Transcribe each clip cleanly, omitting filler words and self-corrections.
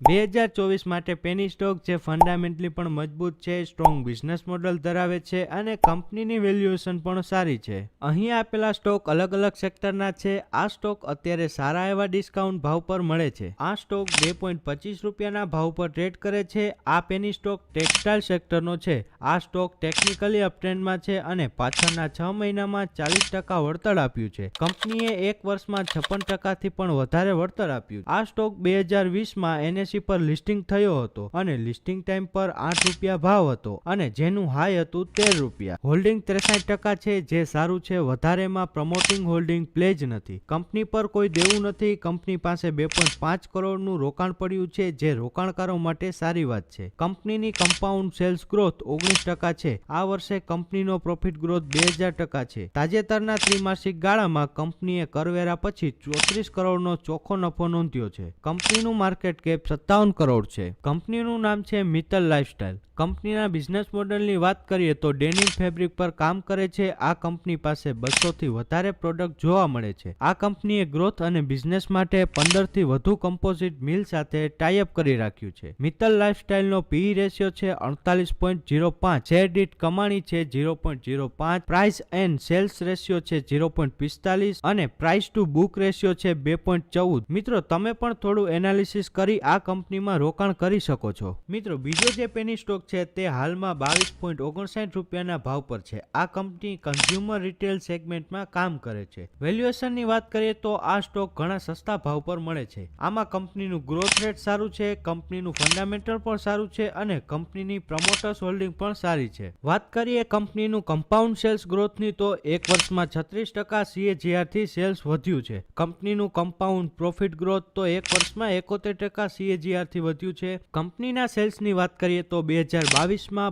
2024 માટે penny stock જે fundamentally પણ મજબૂત છે, સ્ટ્રોંગ બિઝનેસ મોડલ ધરાવે છે અને કંપનીની વેલ્યુએશન પણ સારી છે. અહીં આપેલા સ્ટોક અલગ અલગ સેક્ટરના છે. આ સ્ટોક અત્યારે સારા એવા ડિસ્કાઉન્ટ ભાવ પર મળે છે. આ સ્ટોક 2.25 રૂપિયાના ભાવ પર ટ્રેડ કરે છે. આ પેની સ્ટોક ટેક્સટાઇલ સેક્ટરનો છે. આ સ્ટોક ટેકનિકલી અપટ્રેન્ડમાં છે અને પાછળના 6 મહિનામાં 40% વળતર આપ્યું છે. કંપનીએ એક વર્ષમાં 56%થી પણ વધારે વળતર આપ્યું. આ સ્ટોક 2020માં NSE પર લિસ્ટિંગ થયો હતો અને લિસ્ટિંગ ટાઈમ પર 8 રૂપિયા ભાવ હતો અને જેનું હાઈ હતું 13 રૂપિયા. હોલ્ડિંગ 63% છે, જે સારું છે. વધારેમાં પ્રમોટિંગ હોલ્ડિંગ પ્લેજ નથી. કંપની પર કોઈ દેવું નથી. કંપની પાસે 2.5 કરોડનું રોકાણ પડ્યું છે, જે રોકાણકારો માટે સારી વાત છે. કંપનીની કમ્પાઉન્ડ સેલ્સ ગ્રોથ 19% છે. આ વર્ષે કંપનીનો પ્રોફિટ ગ્રોથ 2000% છે. તાજેતરના ત્રિમાસિક ગાળામાં કંપનીએ કરવેરા પછી 34 કરોડનો ચોખ્ખો નફો નોંધ્યો છે. કંપનીનું માર્કેટ કેપ 57 કરોડ છે. કંપનીનું નામ છે મિત્તલ લાઇફસ્ટાઇલ. કંપનીના બિઝનેસ મોડલની વાત કરીએ તો ડેનિમ ફેબ્રિક પર કામ કરે છે. આ કંપની પાસે 200 થી વધારે પ્રોડક્ટ જોવા મળે છે. આ કંપનીએ ગ્રોથ અને બિઝનેસ માટે 15 થી વધુ કમ્પોઝિટ મિલ સાથે ટાઈઅપ કરી રાખ્યું છે. મિત્તલ લાઇફસ્ટાઇલનો પીઈ રેશિયો છે 48.05, શેર દીઠ કમાણી છે 0.05, પ્રાઇસ એન્ડ સેલ્સ રેશિયો છે 0.45 અને પ્રાઇસ ટુ બુક રેશિયો છે 2.14. મિત્રો, તમે પણ થોડું એનાલિસિસ કરી આ કંપનીમાં રોકાણ કરી શકો છો. મિત્રો, બીજો જે પેની સ્ટોક છે તે હાલમાં 22.59 રૂપિયાના ભાવ પર છે. આ કંપની કન્ઝ્યુમર રિટેલ સેગમેન્ટમાં કામ કરે છે. વેલ્યુએશનની વાત કરીએ તો આ સ્ટોક ઘણા સસ્તા ભાવ પર મળે છે. આમાં કંપનીનું ગ્રોથ રેટ સારું છે, કંપનીનું ફંડામેન્ટલ પણ સારું છે અને કંપનીની પ્રમોટર્સ હોલ્ડિંગ પણ સારી છે. વાત કરીએ કંપનીનું કમ્પાઉન્ડ સેલ્સ ગ્રોથની તો એક વર્ષમાં 36% CAGR થી સેલ્સ વધ્યું છે. કંપનીનું કમ્પાઉન્ડ પ્રોફિટ ગ્રોથ તો એક વર્ષમાં 71% CAGR થી વધ્યું છે. કંપનીના સેલ્સની વાત કરીએ તો 2022માં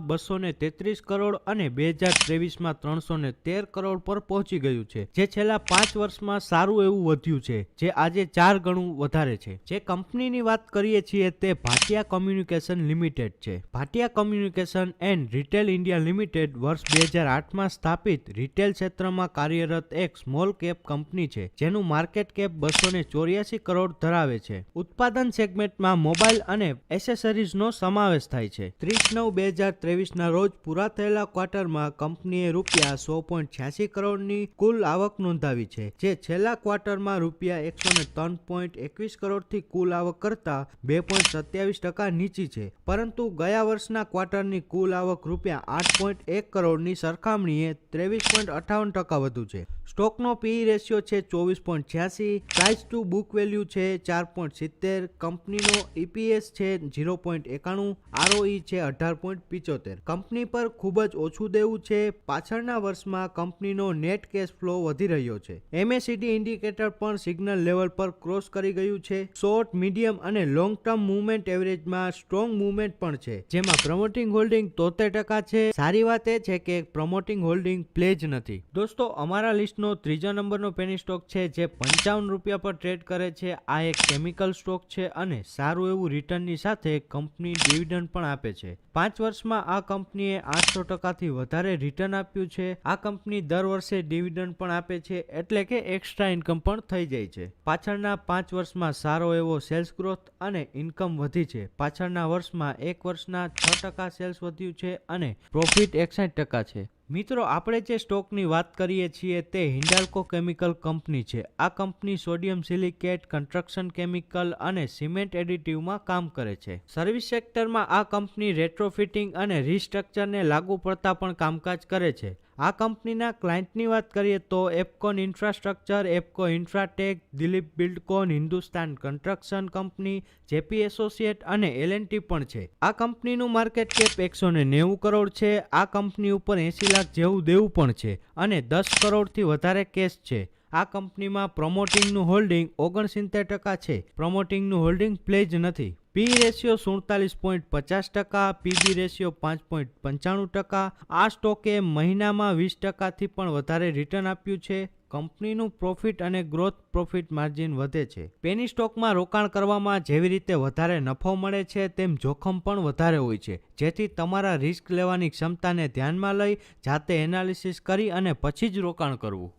233 કરોડ અને 2023માં 313 કરોડ પર પહોંચી ગયું છે, જે છેલ્લા 5 વર્ષમાં સારું એવું વધ્યું છે, જે આજે 4 ગણું વધારે છે. જે કંપનીની વાત કરીએ છીએ તે ભાટિયા કોમ્યુનિકેશન લિમિટેડ છે. Bhatia communication and retail India limited વર્ષ 2008માં સ્થાપિત રિટેલ ક્ષેત્રમાં કાર્યરત એક સ્મોલ કેપ કંપની છે, જેનું માર્કેટ કેપ 284 કરોડ ધરાવે છે. ઉત્પાદન સેગમેન્ટમાં મોબાઈલ અને એસેસરીઝનો સમાવેશ થાય છે. 30/9/2023ના રોજ પૂરા થયેલા ક્વાર્ટરમાં કંપનીએ રૂપિયા 100.86 કરોડની કુલ આવક નોંધાવી છે, જે છેલ્લા ક્વાર્ટરમાં રૂપિયા 103.21 કરોડથી કુલ આવક કરતા 2.27% નીચી છે. પરંતુ ગયા વર્ષના ક્વાર્ટરની કુલ આવક રૂપિયા 8.1 કરોડની સરખામણીએ 23.58% વધુ છે. સ્ટોકનો પીઈ રેશિયો છે 24.86, પ્રાઇસ ટુ બુક વેલ્યુ છે 4.70, કંપનીનો EPS છે 0.91, ROE છે 18.75. કંપની પર ખૂબ જ ઓછું દેવું છે. પાછળના વર્ષમાં કંપનીનો નેટ કેશ ફ્લો વધી રહ્યો છે. MACD ઇન્ડિકેટર પણ સિગ્નલ લેવલ પર ક્રોસ કરી ગયું છે. શોર્ટ, મીડિયમ અને લોંગ ટર્મ મૂવમેન્ટ એવરેજમાં સ્ટ્રોંગ મૂવમેન્ટ પણ છે, જેમાં પ્રમોટિંગ હોલ્ડિંગ 73% છે. સારી વાત એ છે કે પ્રમોટિંગ હોલ્ડિંગ પ્લેજ નથી. દોસ્તો, અમારા લિસ્ટનો ત્રીજા નંબરનો પેની સ્ટોક છે જે 55 રૂપિયા પર ટ્રેડ કરે છે. આ એક કેમિકલ સ્ટોક છે અને સારું એવું રિટર્નની સાથે કંપની ડિવિડન્ડ પણ આપે છે. 5 વર્ષમાં આ કંપનીએ 800%થી વધારે રિટર્ન આપ્યું છે. આ કંપની દર વર્ષે ડિવિડન્ડ પણ આપે છે, એટલે કે એક્સ્ટ્રા ઇન્કમ પણ થઈ જાય છે. પાછળના 5 વર્ષમાં સારો એવો સેલ્સ ગ્રોથ અને ઇન્કમ વધી છે. પાછળના વર્ષમાં એક વર્ષના 6% સેલ્સ વધ્યું છે અને પ્રોફિટ 61% છે. મિત્રો, આપણે જે સ્ટોકની વાત કરીએ છીએ તે હિન્ડાલ્કો કેમિકલ કંપની છે. આ company sodium silicate, construction chemical અને સિમેન્ટ એડિટિવમાં કામ કરે છે. સર્વિસ સેક્ટરમાં આ કંપની રેટ્રોફિટિંગ અને રિસ્ટ્રક્ચરને લાગુ પડતા પણ કામકાજ કરે છે. આ કંપનીના ક્લાયન્ટની વાત કરીએ તો Apcon infrastructure, Apco Infratech, Dilip Buildcon, Hindustan construction company, JP associate અને L&T પણ છે. આ કંપનીનું માર્કેટ કેપ 190 કરોડ છે. આ કંપની ઉપર 80 લાખ જેવું દેવું પણ છે અને 10 કરોડથી વધારે કેશ છે. આ કંપનીમાં પ્રમોટિંગનું હોલ્ડિંગ 69% છે. પ્રમોટિંગનું હોલ્ડિંગ પ્લેજ નથી. પી રેશિયો 47.50%, પીબી રેશિયો 5.95%. આ સ્ટોકે મહિનામાં 20%થી પણ વધારે રિટર્ન આપ્યું છે. કંપનીનું પ્રોફિટ અને ગ્રોથ પ્રોફિટ માર્જિન વધે છે. પેની સ્ટોકમાં રોકાણ કરવામાં જેવી રીતે વધારે નફો મળે છે તેમ જોખમ પણ વધારે હોય છે, જેથી તમારા રિસ્ક લેવાની ક્ષમતાને ધ્યાનમાં લઈ જાતે એનાલિસિસ કરી અને પછી જ રોકાણ કરવું.